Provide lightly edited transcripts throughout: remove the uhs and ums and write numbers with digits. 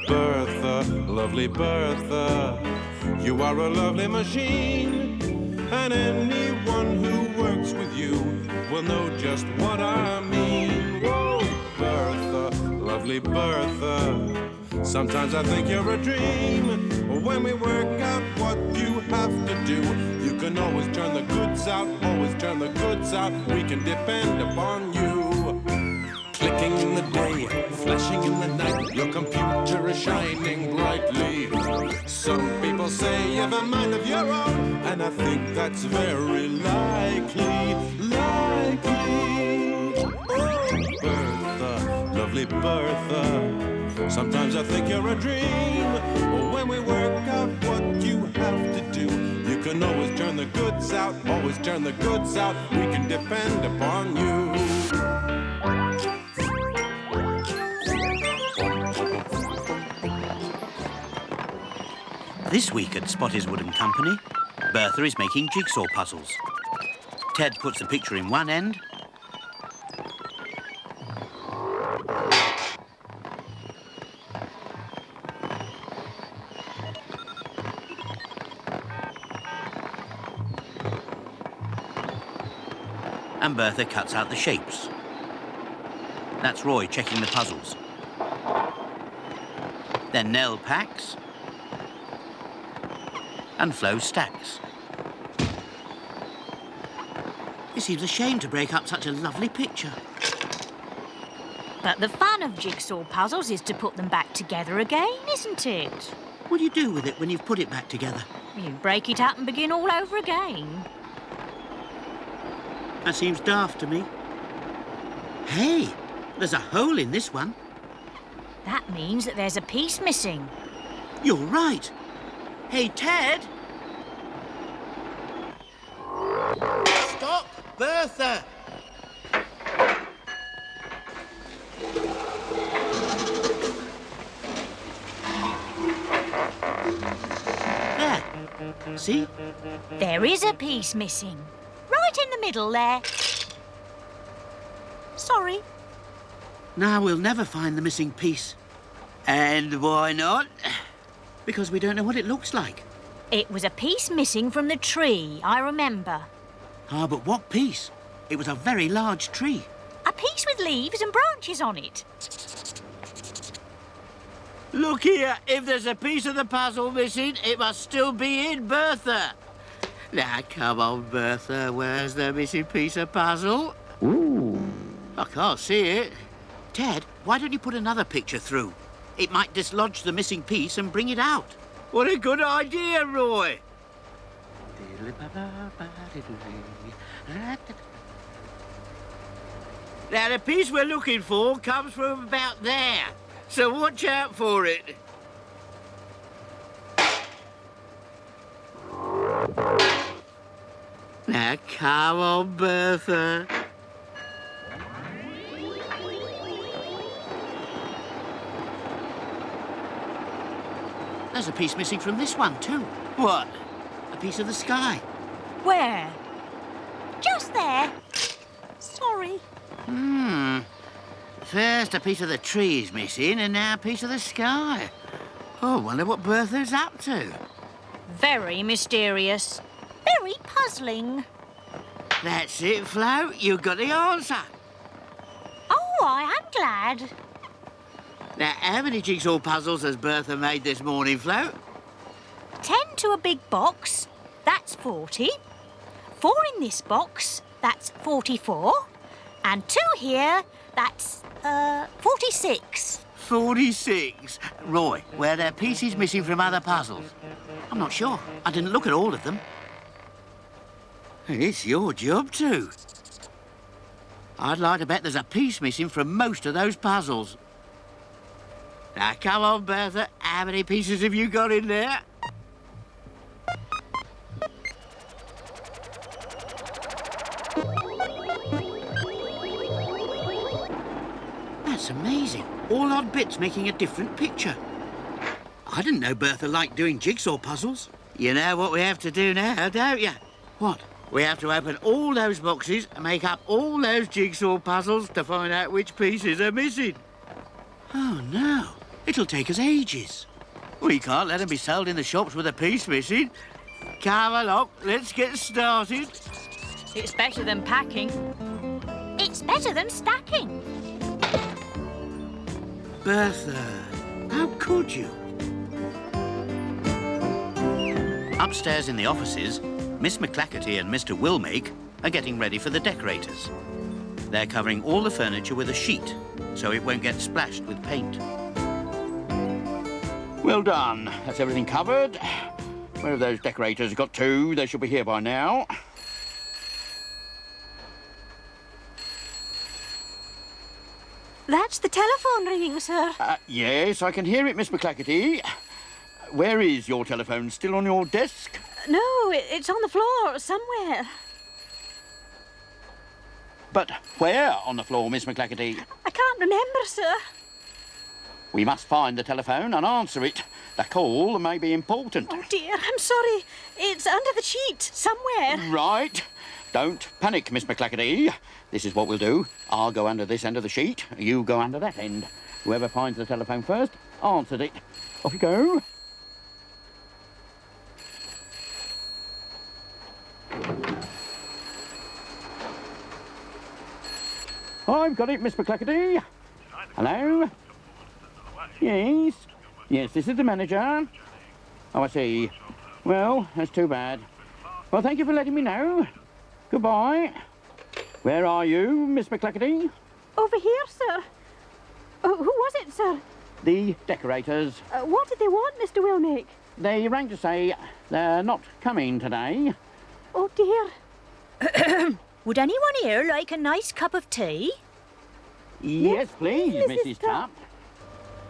Bertha, lovely Bertha, you are a lovely machine, and anyone who works with you will know just what I mean. Whoa, Bertha, lovely Bertha, sometimes I think you're a dream. When we work out what you have to do, you can always turn the goods out, always turn the goods out. We can depend upon you. Clicking in the day, flashing in the night, your computer is shining brightly. Some people say you have a mind of your own, and I think that's very likely, likely. Oh, Bertha, lovely Bertha, sometimes I think you're a dream. When we work out what you have to do, you can always turn the goods out, always turn the goods out. We can depend upon you. This week at Spotty's Wooden Company, Bertha is making jigsaw puzzles. Ted puts the picture in one end, and Bertha cuts out the shapes. That's Roy checking the puzzles. Then Nell packs, and Flo stacks. It seems a shame to break up such a lovely picture. But the fun of jigsaw puzzles is to put them back together again, isn't it? What do you do with it when you've put it back together? You break it up and begin all over again. That seems daft to me. Hey, there's a hole in this one. That means that there's a piece missing. You're right. Hey, Ted! Stop, Bertha! There. See? There is a piece missing. Right in the middle there. Sorry. Now we'll never find the missing piece. And why not? Because we don't know what it looks like. It was a piece missing from the tree, I remember. Ah, but what piece? It was a very large tree. A piece with leaves and branches on it. Look here, if there's a piece of the puzzle missing, it must still be in Bertha. Now, come on, Bertha, where's the missing piece of puzzle? Ooh. I can't see it. Ted, why don't you put another picture through? It might dislodge the missing piece and bring it out. What a good idea, Roy. Now, the piece we're looking for comes from about there, so watch out for it. Now, come on, Bertha. There's a piece missing from this one, too. What? A piece of the sky. Where? Just there. Sorry. First a piece of the tree is missing, and now a piece of the sky. Oh, I wonder what Bertha's up to. Very mysterious. Very puzzling. That's it, Flo. You got the answer. Oh, I am glad. Now, how many jigsaw puzzles has Bertha made this morning, Flo? 10 to a big box, that's 40. 4 in this box, that's 44. And 2 here, that's, 46. 46. Roy, were there pieces missing from other puzzles? I'm not sure. I didn't look at all of them. It's your job, too. I'd like to bet there's a piece missing from most of those puzzles. Now, come on, Bertha. How many pieces have you got in there? That's amazing. All odd bits making a different picture. I didn't know Bertha liked doing jigsaw puzzles. You know what we have to do now, don't you? What? We have to open all those boxes and make up all those jigsaw puzzles to find out which pieces are missing. Oh, no. It'll take us ages. We can't let them be sold in the shops with a piece missing. Come along, let's get started. It's better than packing. It's better than stacking. Bertha, how could you? Upstairs in the offices, Miss McClackerty and Mr. Willmake are getting ready for the decorators. They're covering all the furniture with a sheet, so it won't get splashed with paint. Well done. That's everything covered. Where have those decorators got to? They should be here by now. That's the telephone ringing, sir. Yes, I can hear it, Miss McClackerty. Where is your telephone? Still on your desk? No, it's on the floor somewhere. But where on the floor, Miss McClackerty? I can't remember, sir. We must find the telephone and answer it. The call may be important. Oh, dear, I'm sorry. It's under the sheet somewhere. Right. Don't panic, Miss McClackerty. This is what we'll do. I'll go under this end of the sheet. You go under that end. Whoever finds the telephone first answers it. Off you go. I've got it, Miss McClackerty. Hello? Yes? Yes, this is the manager. Oh, I see. Well, that's too bad. Well, thank you for letting me know. Goodbye. Where are you, Miss McClackerty? Over here, sir. Who was it, sir? The decorators. What did they want, Mr. Willmake? They rang to say they're not coming today. Oh, dear. Would anyone here like a nice cup of tea? Yes, please, Mrs. Tupp.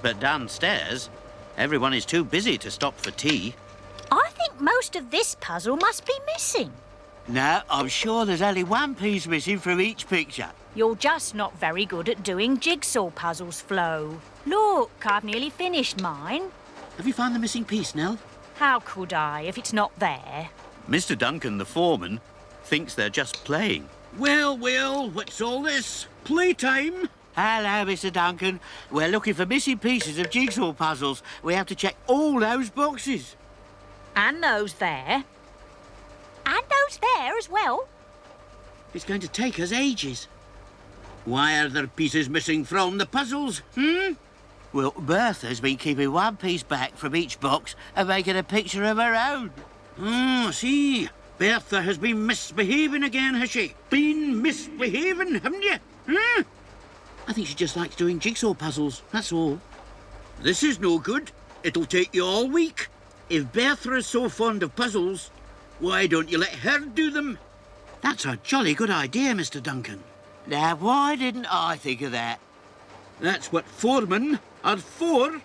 But downstairs, everyone is too busy to stop for tea. I think most of this puzzle must be missing. No, I'm sure there's only one piece missing from each picture. You're just not very good at doing jigsaw puzzles, Flo. Look, I've nearly finished mine. Have you found the missing piece, Nell? How could I if it's not there? Mr. Duncan, the foreman, thinks they're just playing. Well, what's all this? Playtime? Hello, Mr. Duncan. We're looking for missing pieces of jigsaw puzzles. We have to check all those boxes. And those there. And those there as well. It's going to take us ages. Why are there pieces missing from the puzzles, Well, Bertha's been keeping one piece back from each box and making a picture of her own. Oh, see. Bertha has been misbehaving again, has she? Been misbehaving, haven't you? I think she just likes doing jigsaw puzzles, that's all. This is no good. It'll take you all week. If Bertha is so fond of puzzles, why don't you let her do them? That's a jolly good idea, Mr. Duncan. Now, why didn't I think of that? That's what foremen are for.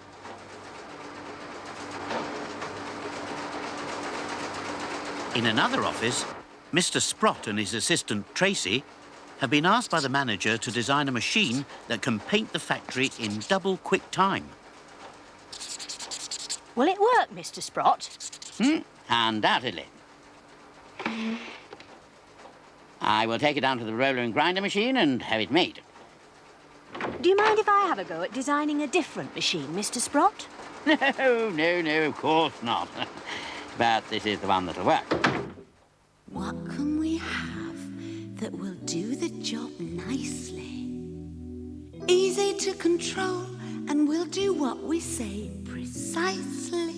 In another office, Mr. Sprott and his assistant, Tracy, have been asked by the manager to design a machine that can paint the factory in double quick time. Will it work, Mr. Sprott? Undoubtedly. I will take it down to the roller and grinder machine and have it made. Do you mind if I have a go at designing a different machine, Mr. Sprott? No, of course not. But this is the one that'll work. What can we have that will do the job nicely? Easy to control, and we'll do what we say precisely.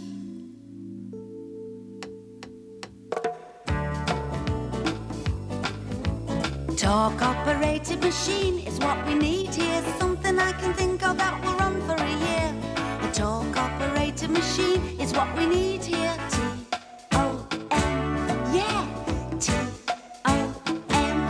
Torque-operated machine is what we need here. Something I can think of that will run for a year. A torque-operated machine is what we need here. T-O-M, yeah, T-O-M.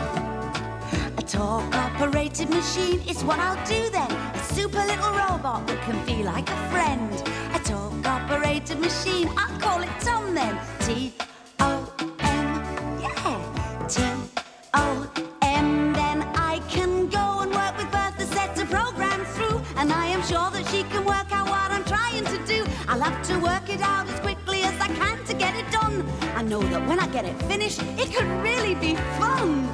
A torque-operated machine is what I'll do then. A super little robot that can be like a friend. A torque-operated machine, I'll call it Tom then. T-O-M, yeah, T-O-M. Then I can go and work with Bertha, set a program through, and I am sure that she can work out what I'm trying to do. I'll have to work it out as quickly as I can to get it done. I I know that when I get it finished, it could really be fun.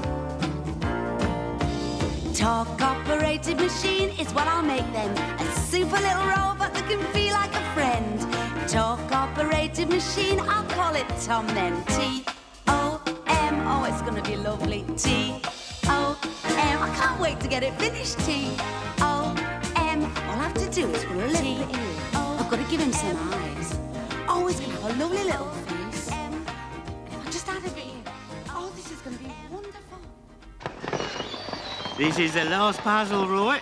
Torque-operated machine is what I'll make then. A super little robot that can feel like a friend. Torque-operated machine, I'll call it Tom then. T-O-M, oh, it's gonna be lovely. T-O-M, I can't wait to get it finished. T-O-M, all I have to do is put a little bit in. I've got to give him some eyes. Oh, he's gonna have a lovely little face. And if I just add a bit here, oh, this is gonna be wonderful. This is the last puzzle, Roy.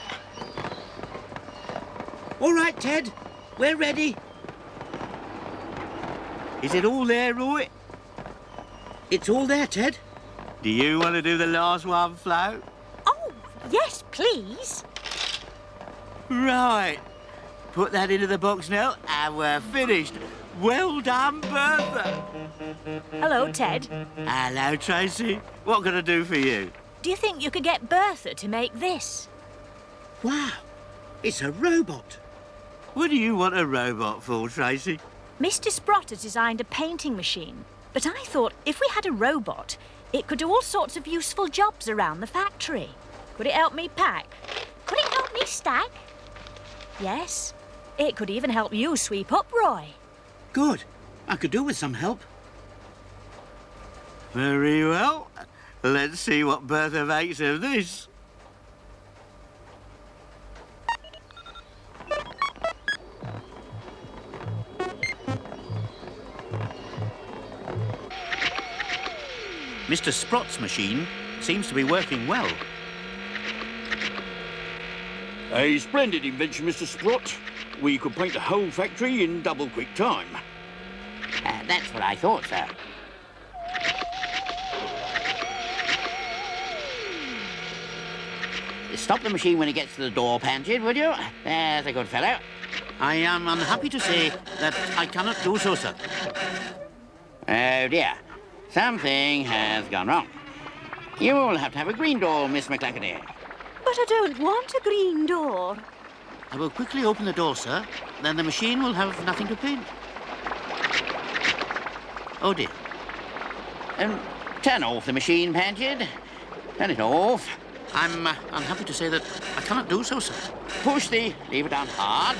All right, Ted. We're ready. Is it all there, Roy? It's all there, Ted. Do you want to do the last one, Flo? Oh, yes, please. Right. Put that into the box now, and we're finished. Well done, Bertha. Hello, Ted. Hello, Tracy. What can I do for you? Do you think you could get Bertha to make this? Wow, it's a robot. What do you want a robot for, Tracy? Mr. Sprotter designed a painting machine, but I thought if we had a robot, it could do all sorts of useful jobs around the factory. Could it help me pack? Could it help me stack? Yes. It could even help you sweep up, Roy. Good. I could do with some help. Very well. Let's see what Bertha makes of this. Mr. Sprott's machine seems to be working well. A splendid invention, Mr. Sprott. We could paint the whole factory in double quick time. That's what I thought, sir. Stop the machine when it gets to the door, Pansy, would you? There's a good fellow. I am unhappy to say that I cannot do so, sir. Oh, dear. Something has gone wrong. You will have to have a green door, Miss McClackerty. But I don't want a green door. I will quickly open the door, sir. Then the machine will have nothing to paint. Oh, dear. Turn off the machine, Pansy. Turn it off. I'm unhappy to say that I cannot do so, sir. Push the lever down hard.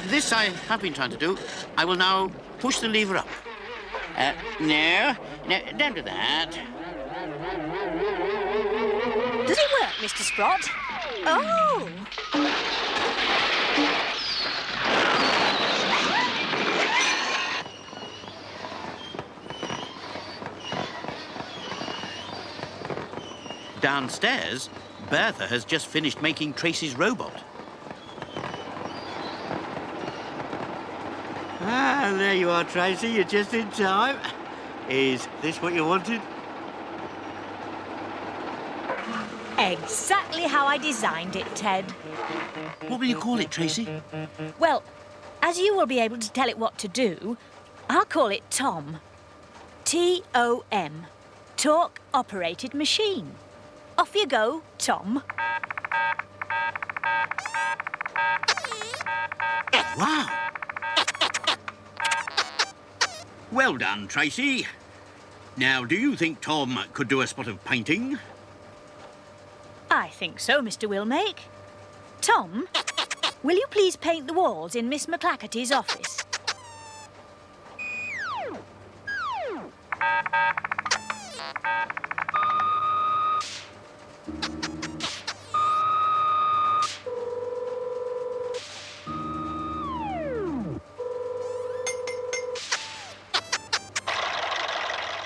This I have been trying to do. I will now push the lever up. No, don't do that. Does it work, Mr. Sprott? Oh! Downstairs, Bertha has just finished making Tracy's robot. Ah, there you are, Tracy. You're just in time. Is this what you wanted? Exactly how I designed it, Ted. What will you call it, Tracy? Well, as you will be able to tell it what to do, I'll call it Tom. T-O-M. Torque-operated machine. Off you go, Tom. Wow! Well done, Tracy. Now, do you think Tom could do a spot of painting? I think so, Mr. Willmake. Tom, will you please paint the walls in Miss McClackerty's office?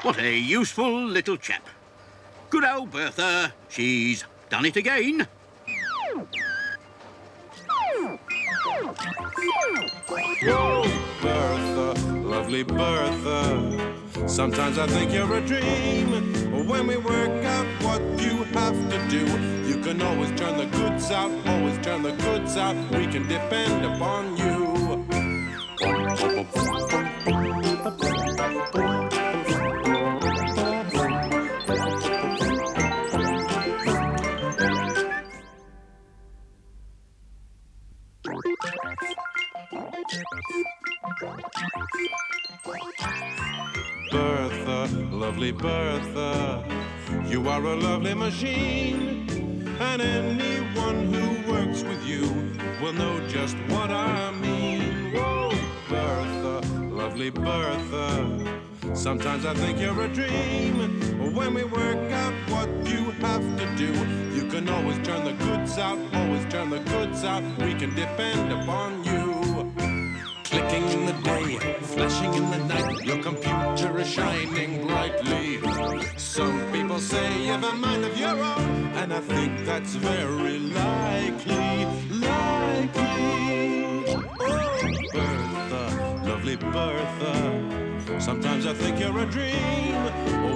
What a useful little chap. Good old Bertha. She's done it again. Oh, Bertha, lovely Bertha. Sometimes I think you're a dream. But when we work out what you have to do, you can always turn the goods out, always turn the goods out. We can depend upon you. Bertha, lovely Bertha. You are a lovely machine, and anyone who works with you will know just what I mean. Whoa, Bertha, lovely Bertha. Sometimes I think you're a dream. When we work out what you have to do, you can always turn the goods out, always turn the goods out. We can depend upon you. Clicking in the day, flashing in the night, your computer is shining brightly. Some people say you've a mind of your own, and I think that's very likely, likely. Oh, Bertha, lovely Bertha. Sometimes I think you're a dream.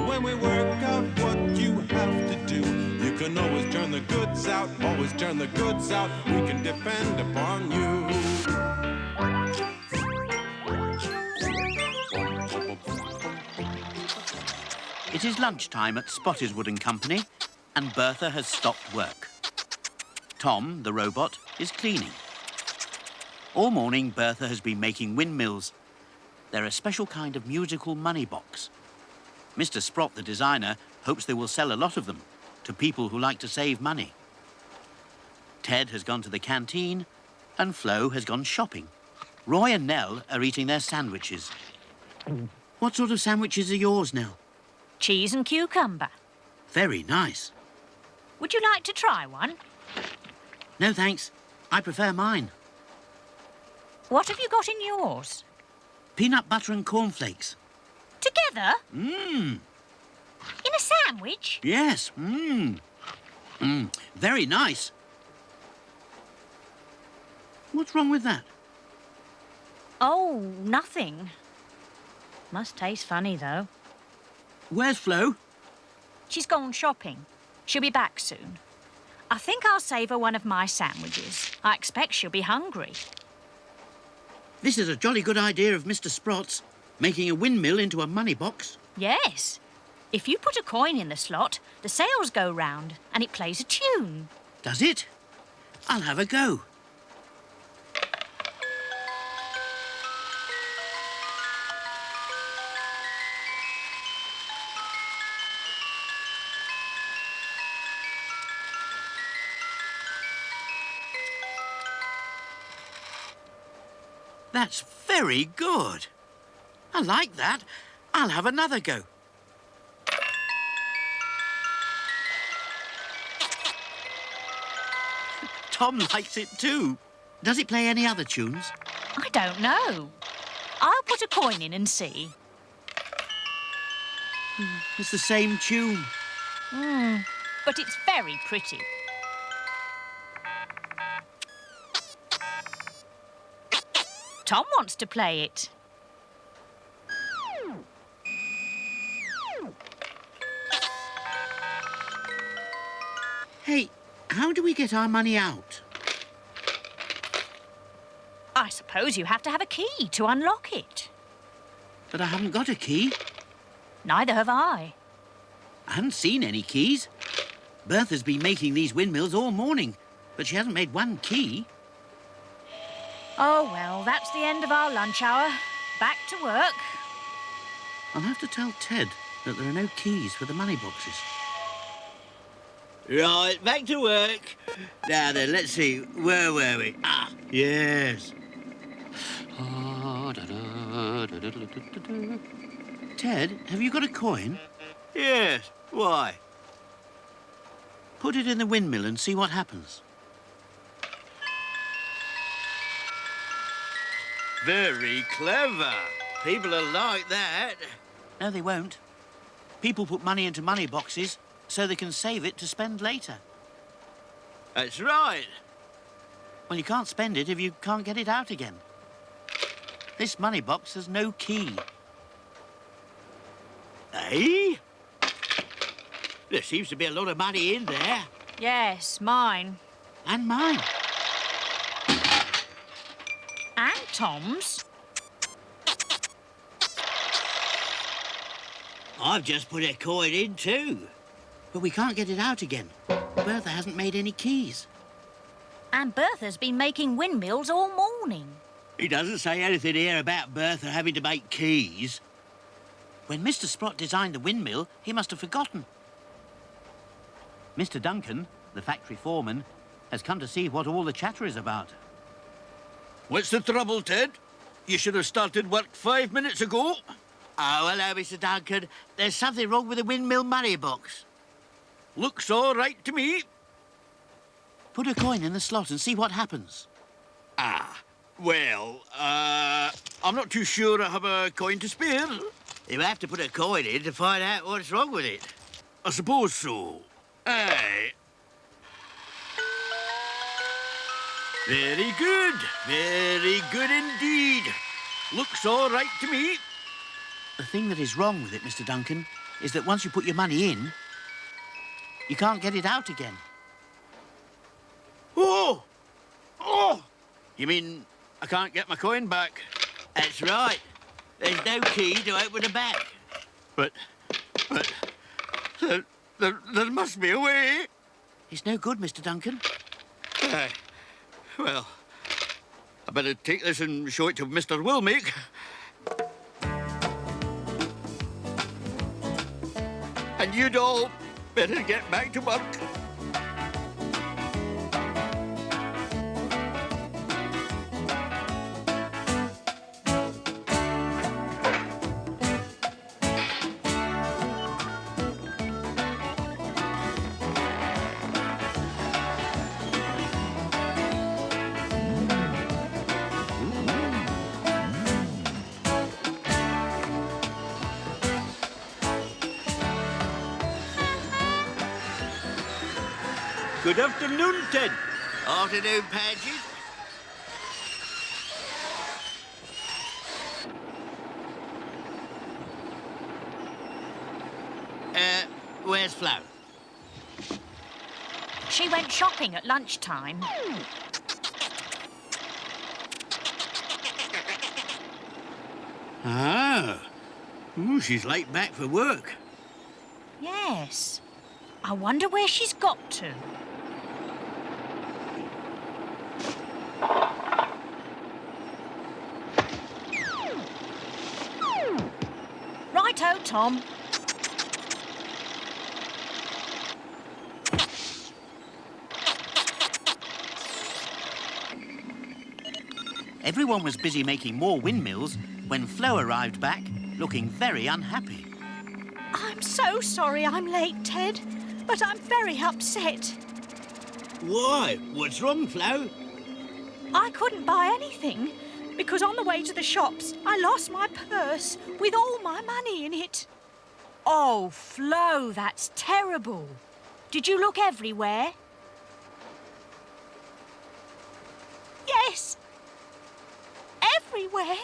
When we work out what you have to do, you can always turn the goods out, always turn the goods out. We can depend upon you. It is lunchtime at Spottiswoode and Company, and Bertha has stopped work. Tom, the robot, is cleaning. All morning, Bertha has been making windmills. They're a special kind of musical money box. Mr. Sprott, the designer, hopes they will sell a lot of them to people who like to save money. Ted has gone to the canteen, and Flo has gone shopping. Roy and Nell are eating their sandwiches. What sort of sandwiches are yours, Nell? Cheese and cucumber. Very nice. Would you like to try one? No, thanks. I prefer mine. What have you got in yours? Peanut butter and cornflakes. Together? Mmm. In a sandwich? Yes. Mmm. Mmm. Very nice. What's wrong with that? Oh, nothing. Must taste funny, though. Where's Flo? She's gone shopping. She'll be back soon. I think I'll save her one of my sandwiches. I expect she'll be hungry. This is a jolly good idea of Mr. Sprott's, making a windmill into a money box. Yes. If you put a coin in the slot, the sails go round and it plays a tune. Does it? I'll have a go. That's very good. I like that. I'll have another go. Tom likes it too. Does it play any other tunes? I don't know. I'll put a coin in and see. It's the same tune. But it's very pretty. Tom wants to play it. Hey, how do we get our money out? I suppose you have to have a key to unlock it. But I haven't got a key. Neither have I. I haven't seen any keys. Bertha's been making these windmills all morning, but she hasn't made one key. Oh, well, that's the end of our lunch hour. Back to work. I'll have to tell Ted that there are no keys for the money boxes. Right, back to work. Now then, let's see. Where were we? Ah, yes. Ted, have you got a coin? Yes. Why? Put it in the windmill and see what happens. Very clever. People are like that. No, they won't. People put money into money boxes so they can save it to spend later. That's right. Well, you can't spend it if you can't get it out again. This money box has no key. Eh? There seems to be a lot of money in there. Yes, mine. And mine. And Tom's. I've just put a coin in too. But we can't get it out again. Bertha hasn't made any keys. And Bertha's been making windmills all morning. He doesn't say anything here about Bertha having to make keys. When Mr. Sprott designed the windmill, he must have forgotten. Mr. Duncan, the factory foreman, has come to see what all the chatter is about. What's the trouble, Ted? You should have started work 5 minutes ago. Oh, hello, Mr. Duncan. There's something wrong with the windmill money box. Looks all right to me. Put a coin in the slot and see what happens. Well, I'm not too sure I have a coin to spare. You have to put a coin in to find out what's wrong with it. I suppose so. Aye. Very good. Very good indeed. Looks all right to me. The thing that is wrong with it, Mr. Duncan, is that once you put your money in, you can't get it out again. Oh! Oh! You mean I can't get my coin back? That's right. There's no key to open the back. But there must be a way. It's no good, Mr. Duncan. Aye. Well, I better take this and show it to Mr. Wilmake. And you'd all better get back to work. Good afternoon, Ted. Afternoon, Paget. Where's Flo? She went shopping at lunchtime. Ah. Ooh, she's late back for work. Yes. I wonder where she's got to. Righto, Tom. Everyone was busy making more windmills when Flo arrived back, looking very unhappy. I'm so sorry I'm late, Ted, but I'm very upset. Why? What's wrong, Flo? I couldn't buy anything because on the way to the shops, I lost my purse with all my money in it. Oh, Flo, that's terrible. Did you look everywhere? Yes. Everywhere.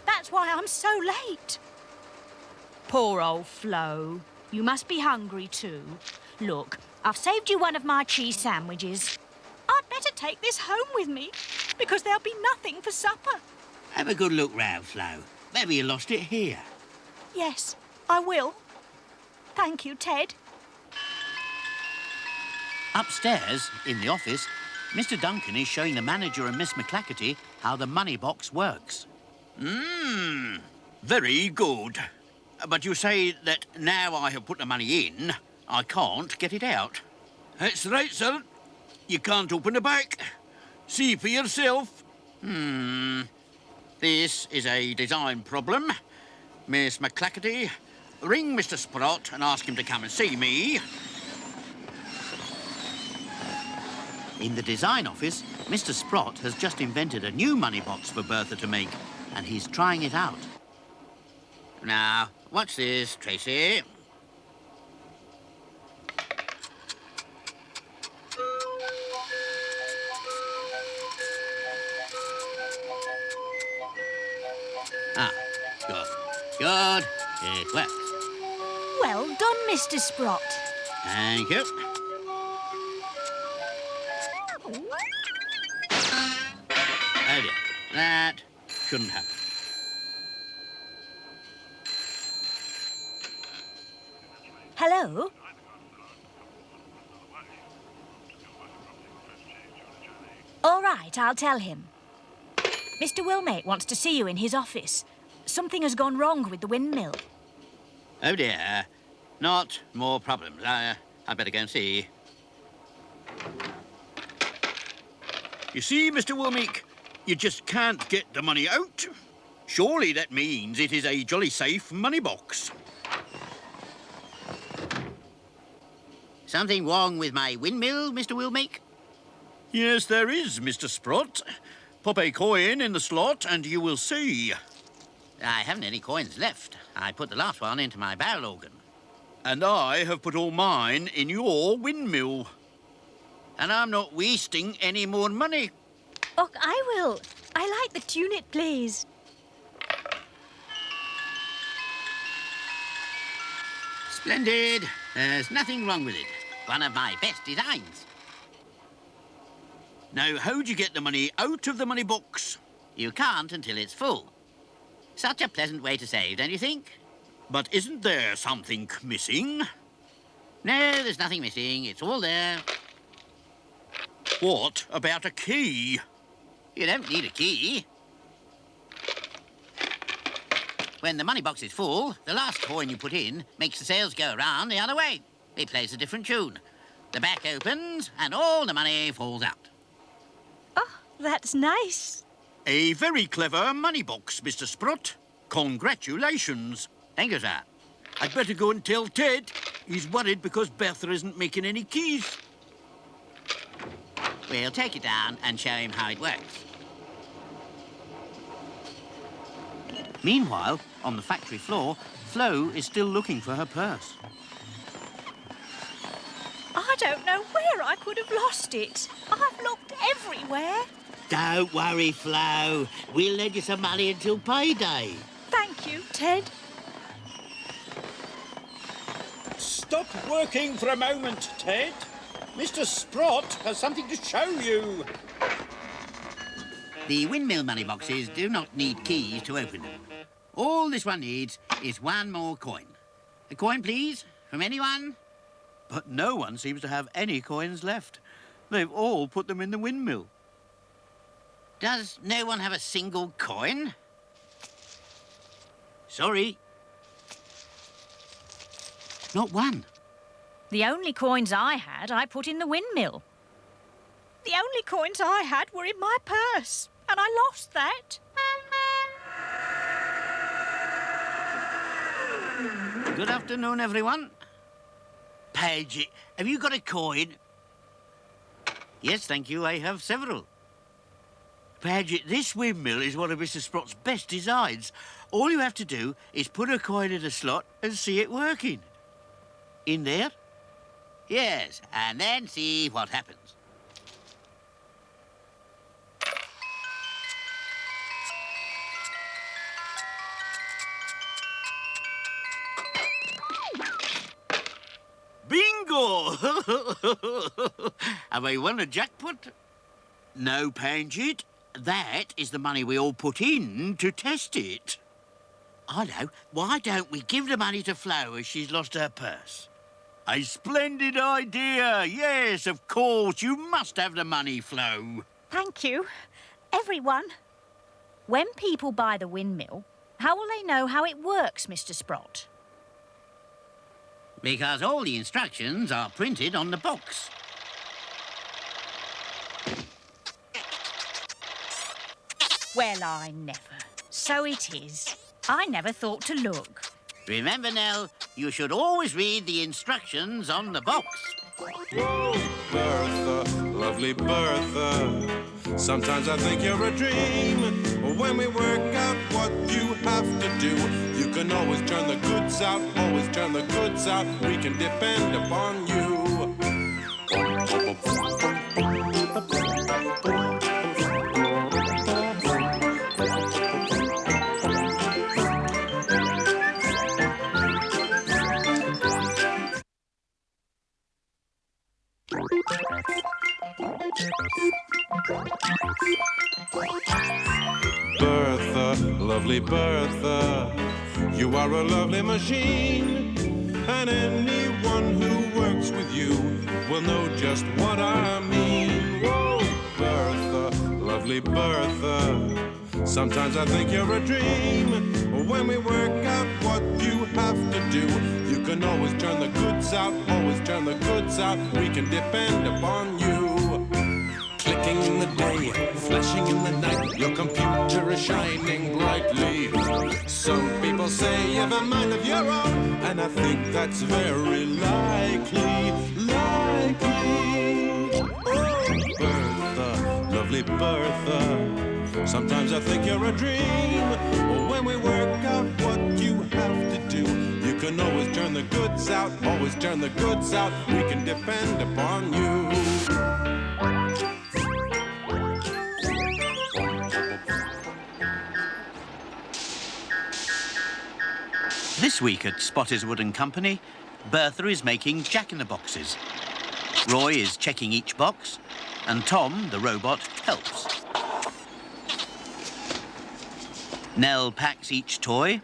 That's why I'm so late. Poor old Flo. You must be hungry too. Look, I've saved you one of my cheese sandwiches. I'd better take this home with me because there'll be nothing for supper. Have a good look round, Flo. Maybe you lost it here. Yes, I will. Thank you, Ted. Upstairs, in the office, Mr. Duncan is showing the manager and Miss McClackerty how the money box works. Very good. But you say that now I have put the money in, I can't get it out. That's right, sir. You can't open the back. See for yourself. This is a design problem. Miss McClackerty, ring Mr. Sprott and ask him to come and see me. In the design office, Mr. Sprott has just invented a new money box for Bertha to make, and he's trying it out. Now, what's this, Tracy? Good. Good. It works. Well done, Mr. Sprott. Thank you. Oh dear, that shouldn't happen. Hello? All right, I'll tell him. Mr. Wilmake wants to see you in his office. Something has gone wrong with the windmill. Oh dear. Not more problems. I'd better go and see. You see, Mr. Woolmeek, you just can't get the money out. Surely that means it is a jolly safe money box. Something wrong with my windmill, Mr. Woolmeek? Yes, there is, Mr. Sprott. Pop a coin in the slot and you will see. I haven't any coins left. I put the last one into my barrel organ. And I have put all mine in your windmill. And I'm not wasting any more money. Oh, I will. I like the tune it plays. Splendid. There's nothing wrong with it. One of my best designs. Now, how'd you get the money out of the money box? You can't until it's full. Such a pleasant way to save, don't you think? But isn't there something missing? No, there's nothing missing. It's all there. What about a key? You don't need a key. When the money box is full, the last coin you put in makes the sails go around the other way. It plays a different tune. The back opens and all the money falls out. Oh, that's nice. A very clever money box, Mr. Sprott. Congratulations. Thank you, sir. I'd better go and tell Ted. He's worried because Bertha isn't making any keys. We'll take it down and show him how it works. Meanwhile, on the factory floor, Flo is still looking for her purse. I don't know where I could have lost it. I've looked everywhere. Don't worry, Flo. We'll lend you some money until payday. Thank you, Ted. Stop working for a moment, Ted. Mr. Sprott has something to show you. The windmill money boxes do not need keys to open them. All this one needs is one more coin. A coin, please, from anyone? But no one seems to have any coins left. They've all put them in the windmill. Does no one have a single coin? Sorry. Not one. The only coins I had, I put in the windmill. The only coins I had were in my purse, and I lost that. Good afternoon, everyone. Paige, have you got a coin? Yes, thank you. I have several. Paget, this windmill is one of Mr. Sprott's best designs. All you have to do is put a coin in a slot and see it working. In there? Yes, and then see what happens. Bingo! Have I won a jackpot? No, Paget. That is the money we all put in to test it. I know. Why don't we give the money to Flo as she's lost her purse? A splendid idea. Yes, of course. You must have the money, Flo. Thank you. Everyone. When people buy the windmill, how will they know how it works, Mr. Sprott? Because all the instructions are printed on the box. Well, I never. So it is. I never thought to look. Remember, Nell, you should always read the instructions on the box. Bertha, lovely Bertha. Sometimes I think you're a dream. When we work out what you have to do, you can always turn the goods out, always turn the goods out. We can depend upon you. Bertha, lovely Bertha, you are a lovely machine, and anyone who works with you will know just what I mean. Whoa, Bertha, lovely Bertha, Sometimes I think you're a dream. When we work out what you have to do, you can always turn the goods out, always turn the goods out. We can depend upon you. Clicking in the day, flashing in the night, your computer is shining brightly. Some people say you have a mind of your own, and I think that's very likely. Oh, Bertha, lovely Bertha, sometimes I think you're a dream. When we work out what you have to do, you can always turn the goods out, always turn the goods out. We can depend upon you. This week at Spotty's Wood and Company, Bertha is making jack-in-the-boxes. Roy is checking each box, and Tom, the robot, helps. Nell packs each toy,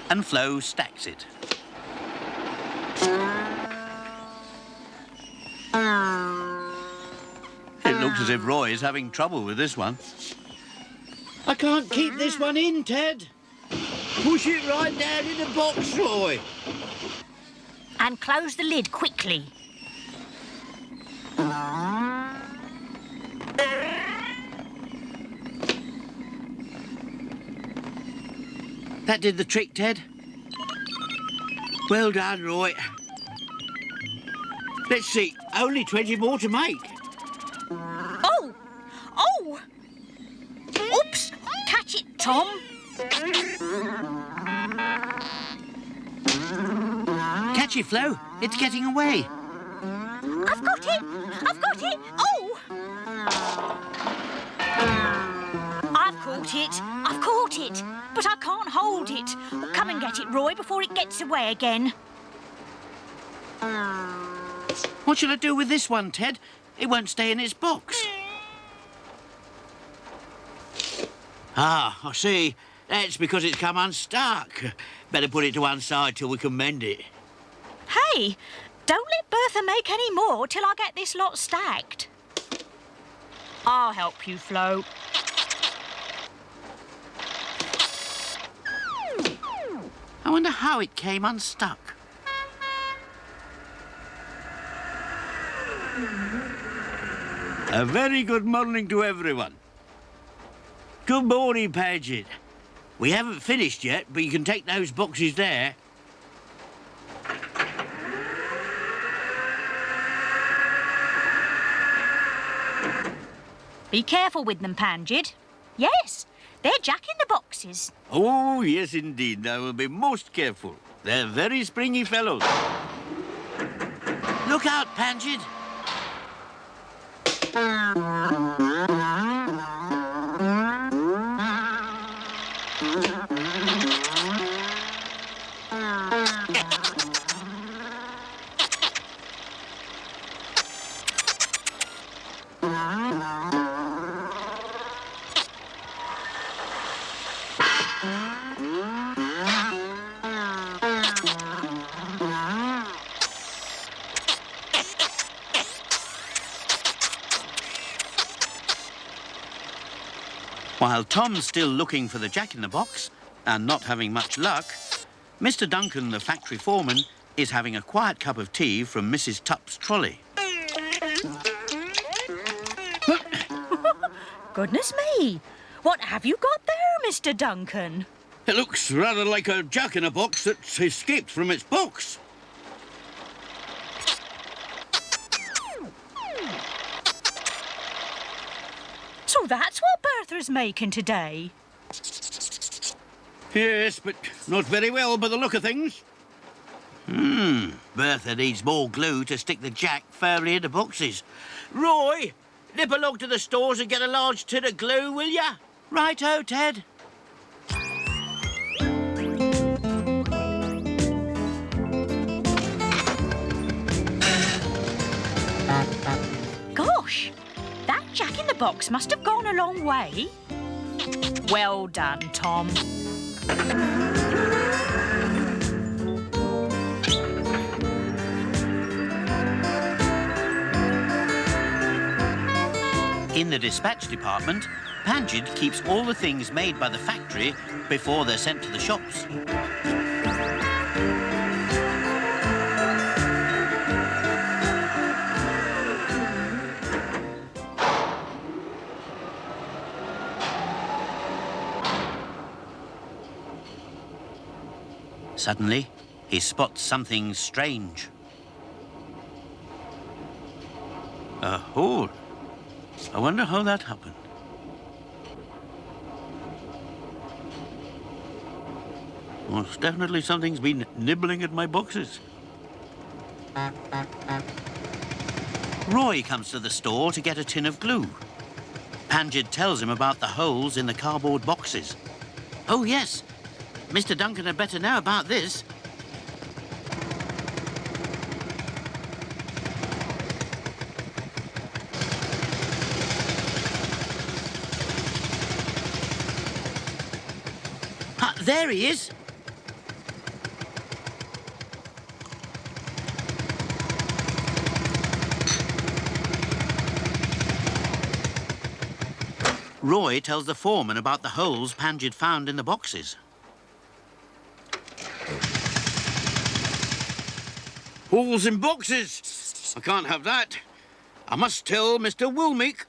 and Flo stacks it. It looks as if Roy is having trouble with this one. I can't keep this one in, Ted. Push it right down in the box, Roy. And close the lid quickly. That did the trick, Ted. Well done, Roy. Let's see, only 20 more to make. Oh! Oh! Oops! Catch it, Tom. Catch it, Flo. It's getting away. I've got it! I've got it! Oh! I've caught it! I've caught it! But I can't hold it. Come and get it, Roy, before it gets away again. What shall I do with this one, Ted? It won't stay in its box. Ah, I see. That's because it's come unstuck. Better put it to one side till we can mend it. Hey, don't let Bertha make any more till I get this lot stacked. I'll help you, Flo. I wonder how it came unstuck. A very good morning to everyone. Good morning, Paget. We haven't finished yet, but you can take those boxes there. Be careful with them, Panjid. Yes, they're jack-in-the-boxes. Oh, yes, indeed. I will be most careful. They're very springy fellows. Look out, Panjid. While Tom's still looking for the jack-in-the-box and not having much luck, Mr. Duncan, the factory foreman, is having a quiet cup of tea from Mrs. Tupp's trolley. Goodness me! What have you got there, Mr. Duncan? It looks rather like a jack-in-a-box that's escaped from its box. So that's what Bertha's making today? Yes, but not very well by the look of things. Bertha needs more glue to stick the jack firmly in the boxes. Roy, nip along to the stores and get a large tin of glue, will ya? Righto, Ted. Gosh, that jack-in-the-box must have gone a long way. Well done, Tom. In the dispatch department, Panjid keeps all the things made by the factory before they're sent to the shops. Suddenly, he spots something strange. A hole. I wonder how that happened. Well, it's definitely something's been nibbling at my boxes. Roy comes to the store to get a tin of glue. Panjid tells him about the holes in the cardboard boxes. Oh, yes. Mr. Duncan had better know about this. Ah, there he is. Roy tells the foreman about the holes Panjid found in the boxes. Holes in boxes! I can't have that. I must tell Mr. Woolmeek.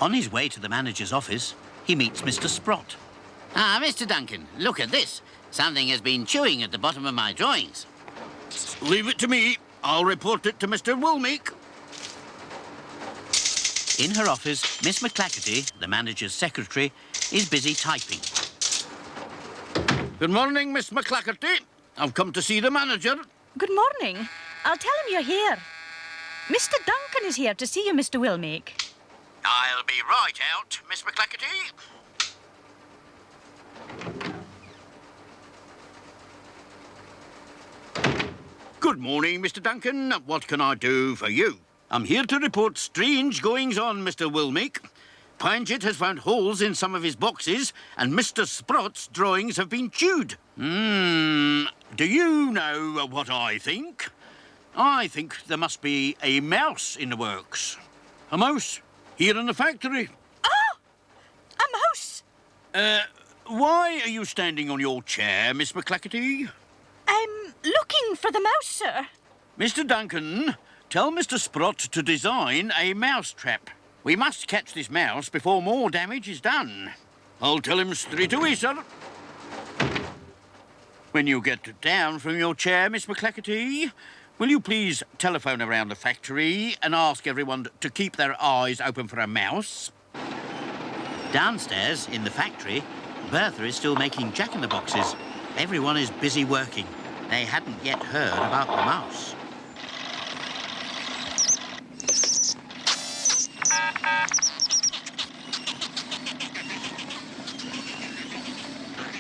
On his way to the manager's office, he meets Mr. Sprott. Ah, Mr. Duncan, look at this. Something has been chewing at the bottom of my drawings. Leave it to me. I'll report it to Mr. Woolmeek. In her office, Miss McClackerty, the manager's secretary, is busy typing. Good morning, Miss McClackerty. I've come to see the manager. Good morning. I'll tell him you're here. Mr. Duncan is here to see you, Mr. Wilmeek. I'll be right out, Miss McClackerty. Good morning, Mr. Duncan. What can I do for you? I'm here to report strange goings-on, Mr. Woolmeek. Panjid has found holes in some of his boxes, and Mr. Sprott's drawings have been chewed. Do you know what I think? I think there must be a mouse in the works. A mouse here in the factory. Oh! A mouse! Why are you standing on your chair, Miss McClackerty? I'm looking for the mouse, sir. Mr. Duncan, tell Mr. Sprott to design a mouse trap. We must catch this mouse before more damage is done. I'll tell him straight away, sir. When you get down from your chair, Miss McClackerty, will you please telephone around the factory and ask everyone to keep their eyes open for a mouse? Downstairs, in the factory, Bertha is still making jack-in-the-boxes. Everyone is busy working. They hadn't yet heard about the mouse.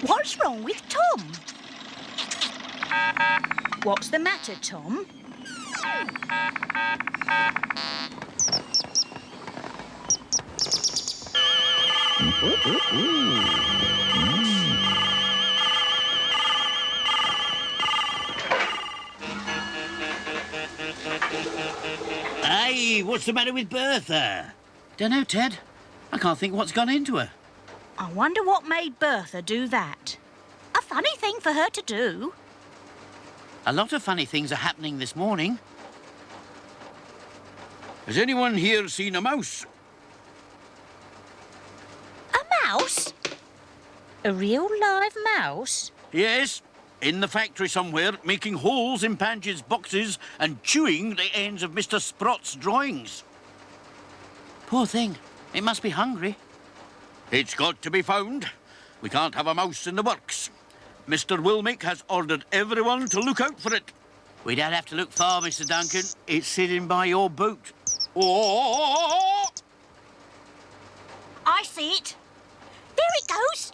What's wrong with Tom? What's the matter, Tom? Hey, what's the matter with Bertha? Dunno, Ted. I can't think what's gone into her. I wonder what made Bertha do that. A funny thing for her to do. A lot of funny things are happening this morning. Has anyone here seen a mouse? A mouse? A real live mouse? Yes, in the factory somewhere, making holes in Panjid's boxes and chewing the ends of Mr. Sprott's drawings. Poor thing. It must be hungry. It's got to be found. We can't have a mouse in the works. Mr. Woolmeek has ordered everyone to look out for it. We don't have to look far, Mr. Duncan. It's sitting by your boot. Oh! I see it. There it goes.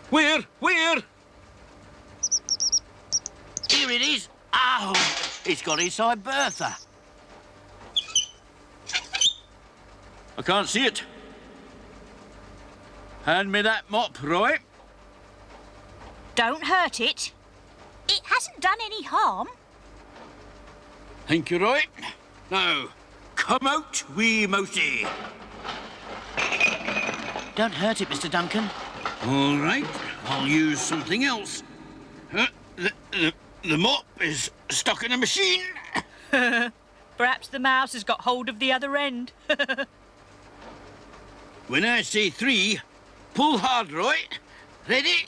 Where? Where? Here it is. Oh, it's got inside Bertha. I can't see it. Hand me that mop, Roy. Don't hurt it. It hasn't done any harm. Thank you, Roy. Now, Come out, wee mousey. Don't hurt it, Mr. Duncan. All right, I'll use something else. The mop is stuck in a machine. Perhaps the mouse has got hold of the other end. When I say 3, pull hard, Roy. Ready?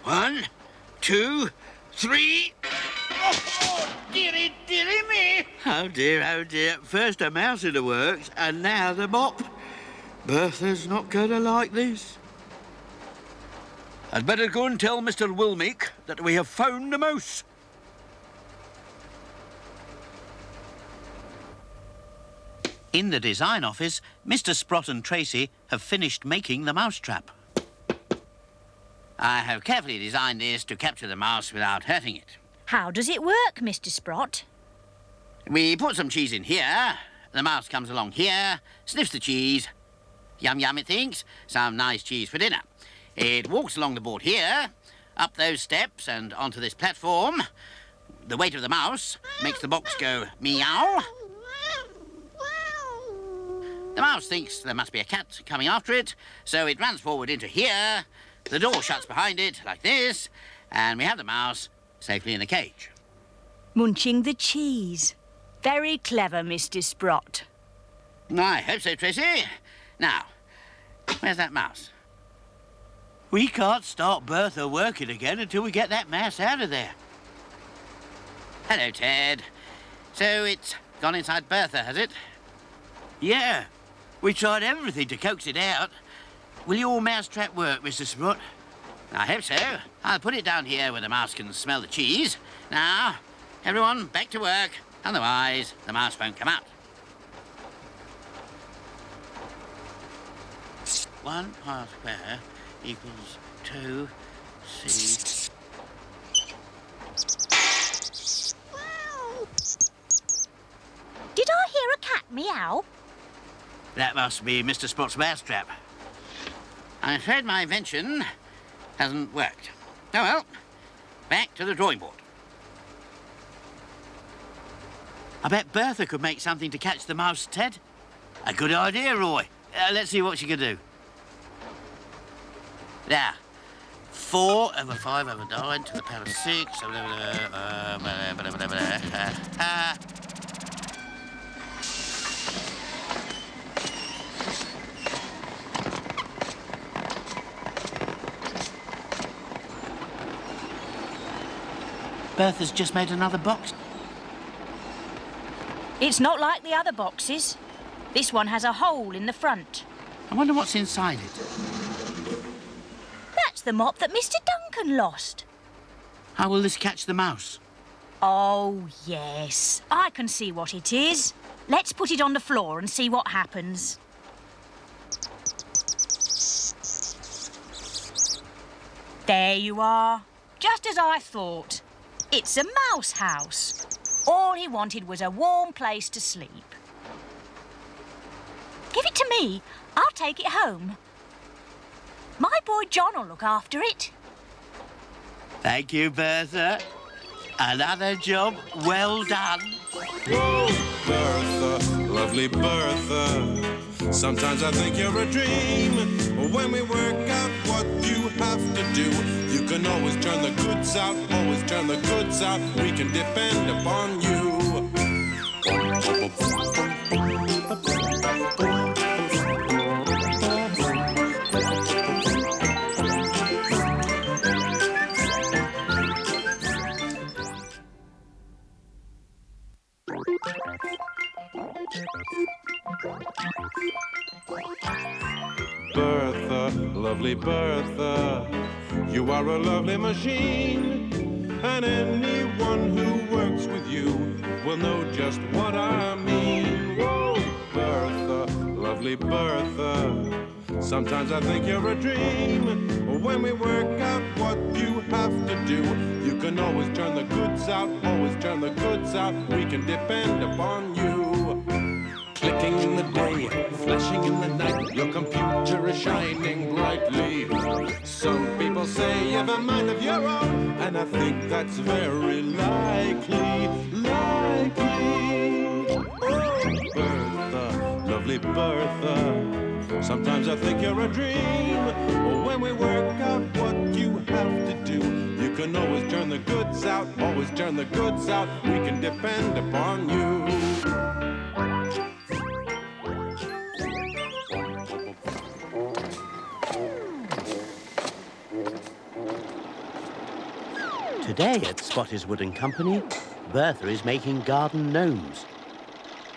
1, 2, 3. Oh, dearie, dearie me. Oh dear, oh dear. First a mouse in the works, and now the mop. Bertha's not going to like this. I'd better go and tell Mr. Wilmeek that we have found the mouse. In the design office, Mr. Sprott and Tracy have finished making the mousetrap. I have carefully designed this to capture the mouse without hurting it. How does it work, Mr. Sprott? We put some cheese in here. The mouse comes along here, sniffs the cheese. Yum, yum, it thinks. Some nice cheese for dinner. It walks along the board here, up those steps and onto this platform. The weight of the mouse makes the box go meow. The mouse thinks there must be a cat coming after it, so it runs forward into here. The door shuts behind it like this, and we have the mouse safely in the cage. Munching the cheese. Very clever, Mr. Sprott. I hope so, Tracy. Now, where's that mouse? We can't start Bertha working again until we get that mouse out of there. Hello, Ted. So it's gone inside Bertha, has it? Yeah. We tried everything to coax it out. Will your mousetrap work, Mr. Sprott? I hope so. I'll put it down here where the mouse can smell the cheese. Now, everyone, back to work. Otherwise, the mouse won't come out. 1 half square equals 2 C. Did I hear a cat meow? That must be Mr. Sprott's mousetrap. I'm afraid my invention hasn't worked. Oh well, back to the drawing board. I bet Bertha could make something to catch the mouse, Ted. A good idea, Roy. Let's see what she can do. Now, 4 over 5 over 9 to the power of 6. Bertha's just made another box. It's not like the other boxes. This one has a hole in the front. I wonder what's inside it. That's the mop that Mr. Duncan lost. How will this catch the mouse? Oh, yes. I can see what it is. Let's put it on the floor and see what happens. There you are. Just as I thought. It's a mouse house. All he wanted was a warm place to sleep. Give it to me. I'll take it home. My boy John will look after it. Thank you, Bertha. Another job well done. Whoa, Bertha, lovely Bertha. Sometimes I think you're a dream. When we work out what you have to do, you can always turn the goods out, always turn the goods out. We can depend upon you. Bertha, lovely Bertha, you are a lovely machine, and anyone who works with you will know just what I mean. Whoa, Bertha, lovely Bertha, sometimes I think you're a dream. When we work out what you have to do, you can always turn the goods out, always turn the goods out. We can depend upon you. Clicking in the day, flashing in the night, your computer is shining brightly. Some people say you have a mind of your own, and I think that's very likely, likely. Oh, Bertha, Bertha, lovely Bertha. Sometimes I think you're a dream. But when we work out what you have to do, you can always turn the goods out, always turn the goods out. We can depend upon you. Today at Spotty's Wood and Company, Bertha is making garden gnomes.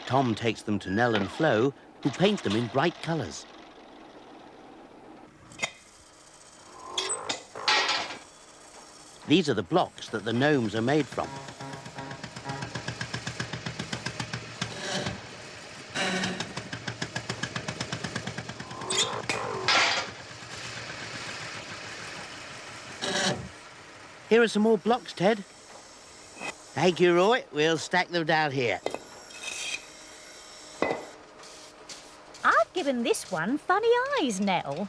Tom takes them to Nell and Flo, who paint them in bright colours. These are the blocks that the gnomes are made from. Here are some more blocks, Ted. Thank you, Roy. We'll stack them down here. I've given this one funny eyes, Nell.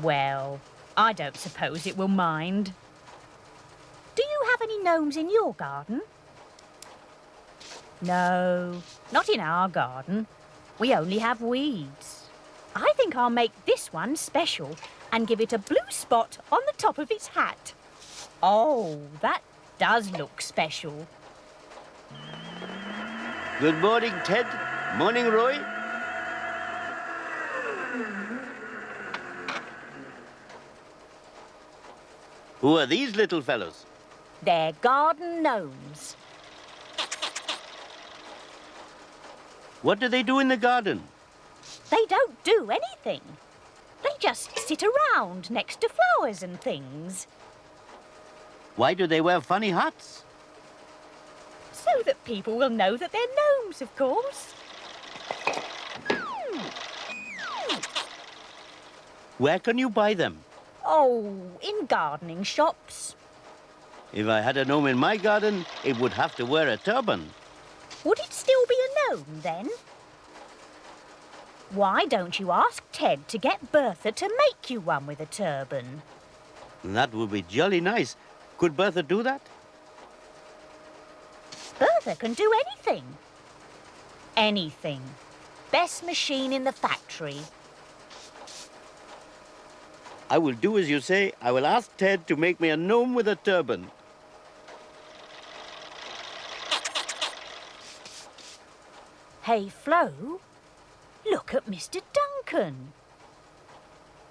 Well, I don't suppose it will mind. Do you have any gnomes in your garden? No, not in our garden. We only have weeds. I think I'll make this one special and give it a blue spot on the top of its hat. Oh, that does look special. Good morning, Ted. Morning, Roy. Who are these little fellows? They're garden gnomes. What do they do in the garden? They don't do anything. They just sit around next to flowers and things. Why do they wear funny hats? So that people will know that they're gnomes, of course. Where can you buy them? Oh, in gardening shops. If I had a gnome in my garden, it would have to wear a turban. Would it still be a gnome, then? Why don't you ask Ted to get Bertha to make you one with a turban? That would be jolly nice. Could Bertha do that? Bertha can do anything. Anything. Best machine in the factory. I will do as you say. I will ask Ted to make me a gnome with a turban. Hey, Flo, look at Mr. Duncan.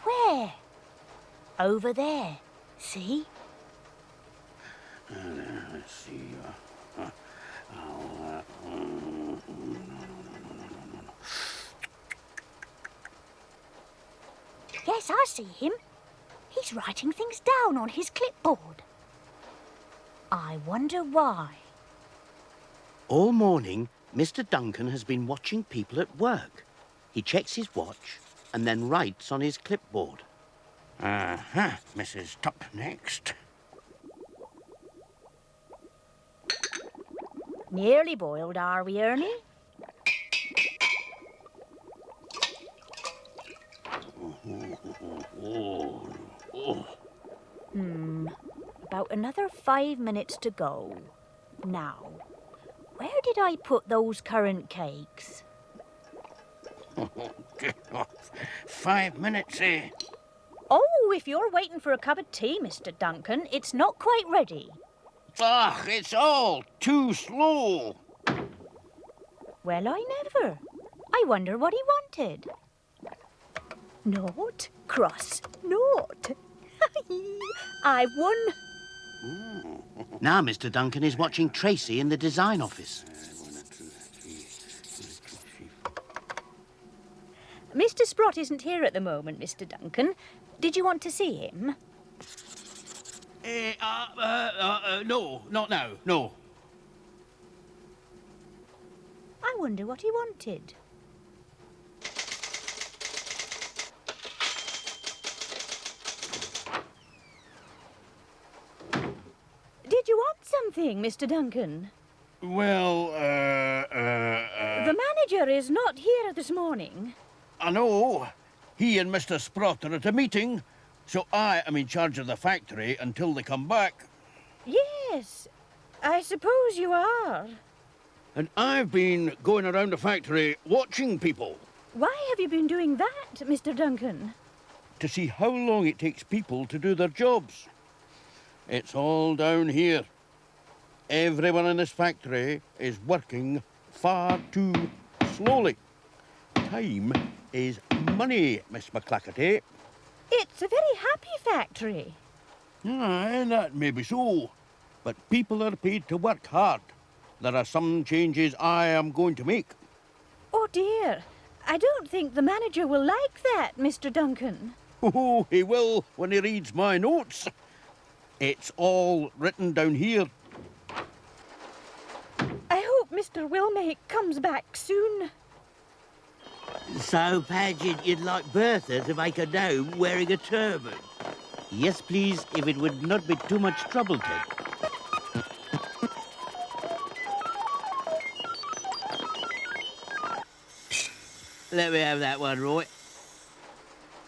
Where? Over there. See? Let's see. Yes, I see him. He's writing things down on his clipboard. I wonder why. All morning, Mr. Duncan has been watching people at work. He checks his watch and then writes on his clipboard. Mrs. Top next. Nearly boiled, are we, Ernie? About another 5 minutes to go. Now, where did I put those currant cakes? Get off. 5 minutes, eh? Oh, if you're waiting for a cup of tea, Mr. Duncan, it's not quite ready. Ugh, it's all too slow. Well, I never. I wonder what he wanted. Naught, cross, naught. I've won. Now Mr. Duncan is watching Tracy in the design office. Mr. Sprott isn't here at the moment, Mr. Duncan. Did you want to see him? No, not now, no. I wonder what he wanted. Did you want something, Mr. Duncan? Well, The manager is not here this morning. I know. He and Mr. Sprott are at a meeting, so I am in charge of the factory until they come back. Yes, I suppose you are. And I've been going around the factory watching people Why have you been doing that, Mr. Duncan? to see how long it takes people to do their jobs. It's all down here. Everyone in this factory is working far too slowly. Time is money, Miss McClackety. It's a very happy factory. Aye, that may be so. But people are paid to work hard. There are some changes I am going to make. Oh dear, I don't think the manager will like that, Mr. Duncan. Oh, he will when he reads my notes. It's all written down here. I hope Mr. Wilmake comes back soon. So, Paget, you'd like Bertha to make a gnome wearing a turban? Yes, please, if it would not be too much trouble, Ted. Let me have that one, Roy.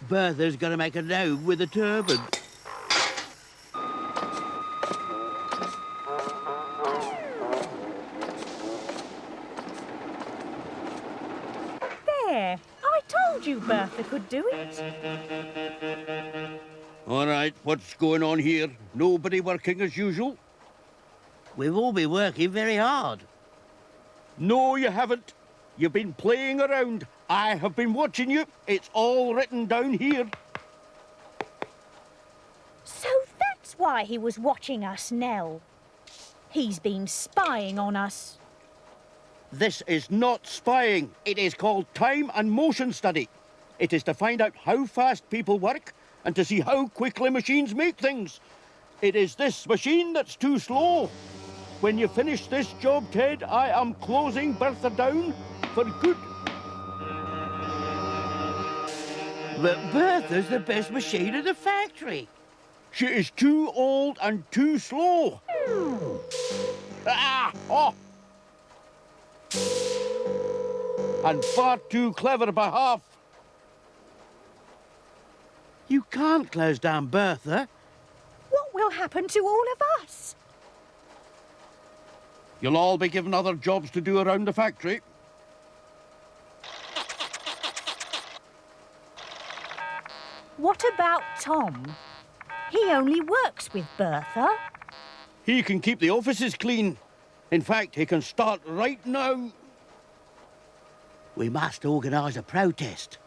Bertha's going to make a gnome with a turban. There, I told you Bertha could do it. All right, what's going on here? Nobody working as usual? We've all been working very hard. No, you haven't. You've been playing around. I have been watching you. It's all written down here. So that's why he was watching us, Nell. He's been spying on us. This is not spying. It is called time and motion study. It is to find out how fast people work and to see how quickly machines make things. It is this machine that's too slow. When you finish this job, Ted, I am closing Bertha down for good. But Bertha's the best machine in the factory. She is too old and too slow. Ah! Oh! And far too clever by half. You can't close down Bertha. What will happen to all of us? You'll all be given other jobs to do around the factory. What about Tom? He only works with Bertha. He can keep the offices clean. In fact, he can start right now. We must organise a protest.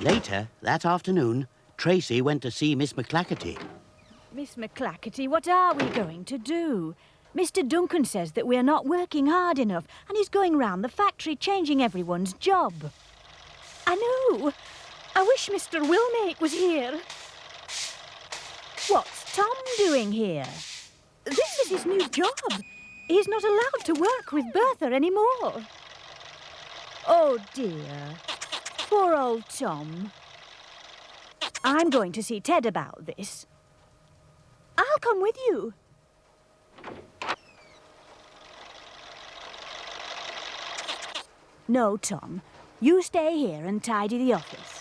Later, that afternoon, Tracy went to see Miss McClackety. Miss McClackety, what are we going to do? Mr. Duncan says that we're not working hard enough and he's going round the factory changing everyone's job. I know. I wish Mr. Wilmake was here. What's Tom doing here? This is his new job. He's not allowed to work with Bertha anymore. Oh, dear. Poor old Tom. I'm going to see Ted about this. I'll come with you. No, Tom. You stay here and tidy the office.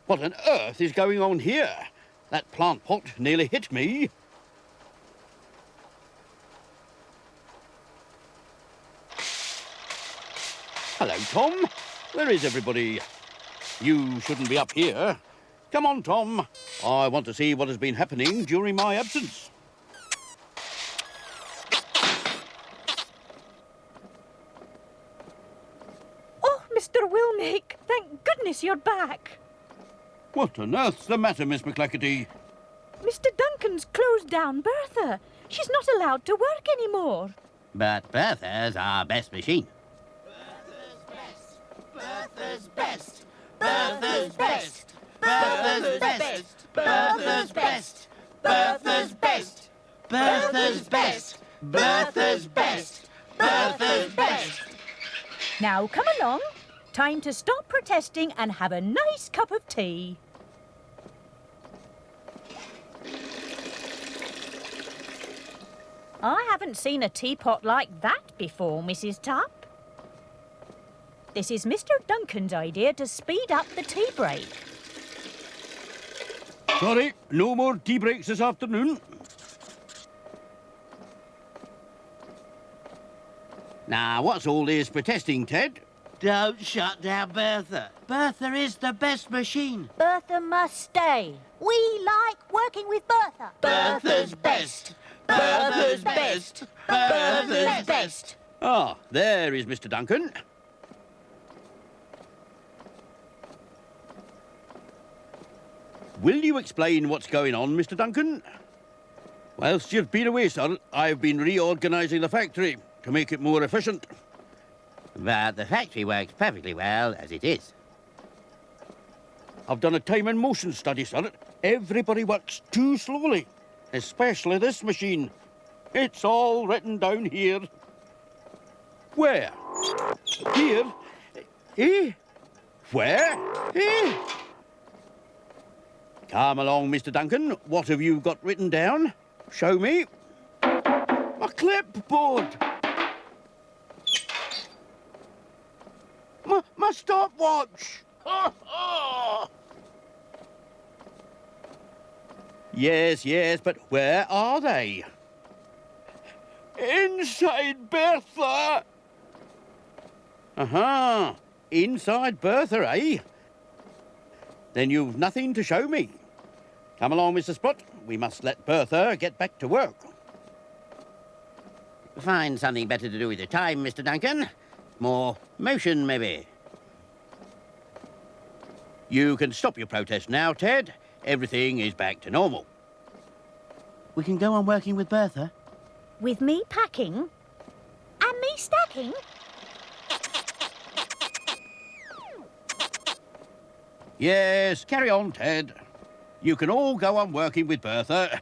What on earth is going on here? That plant pot nearly hit me. Hello, Tom. Where is everybody? You shouldn't be up here. Come on, Tom. I want to see what has been happening during my absence. Oh, Mr. Wilmake, thank goodness you're back. What on earth's the matter, Miss McClackety? Mr. Duncan's closed down Bertha. She's not allowed to work anymore. But Bertha's our best machine. Bertha's best. Bertha's best. Bertha's best. Bertha's best. Bertha's best. Bertha's best. Bertha's best. Bertha's best. Now come along. Time to stop protesting and have a nice cup of tea. I haven't seen a teapot like that before, Mrs. Tupp. This is Mr. Duncan's idea to speed up the tea break. Sorry, no more tea breaks this afternoon. Now, what's all this protesting, Ted? Don't shut down Bertha. Bertha is the best machine. Bertha must stay. We like working with Bertha. Bertha's best. Bertha's best. Bertha's best. Ah, there is Mr. Duncan. Will you explain what's going on, Mr. Duncan? Whilst you've been away, sir, I've been reorganising the factory to make it more efficient. But the factory works perfectly well as it is. I've done a time and motion study, sir. Everybody works too slowly, especially this machine. It's all written down here. Where? Here? Eh? Where? Eh? Come along, Mr. Duncan. What have you got written down? Show me. A clipboard. My stopwatch. Yes, but where are they? Inside Bertha. Aha, inside Bertha, eh? Then you've nothing to show me. Come along, Mr. Sprott. We must let Bertha get back to work. Find something better to do with your time, Mr. Duncan. More motion, maybe. You can stop your protest now, Ted. Everything is back to normal. We can go on working with Bertha. With me packing and me stacking. Yes, carry on, Ted. You can all go on working with Bertha.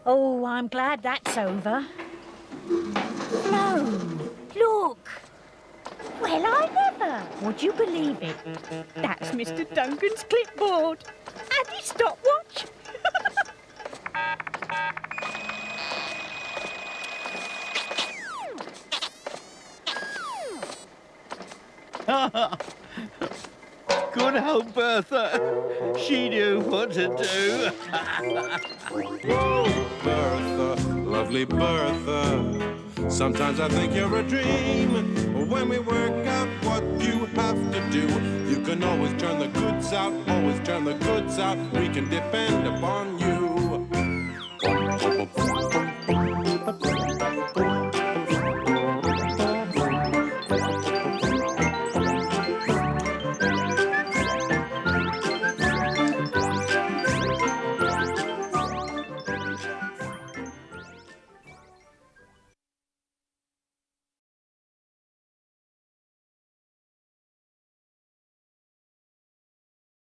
Oh, I'm glad that's over. No, look. Well, I never. Would you believe it? That's Mr. Duncan's clipboard. And his stopwatch. Good old Bertha. She knew what to do. Oh, Bertha, lovely Bertha. Sometimes I think you're a dream. When we work out what you have to do, you can always turn the goods out, always turn the goods out. We can depend upon you.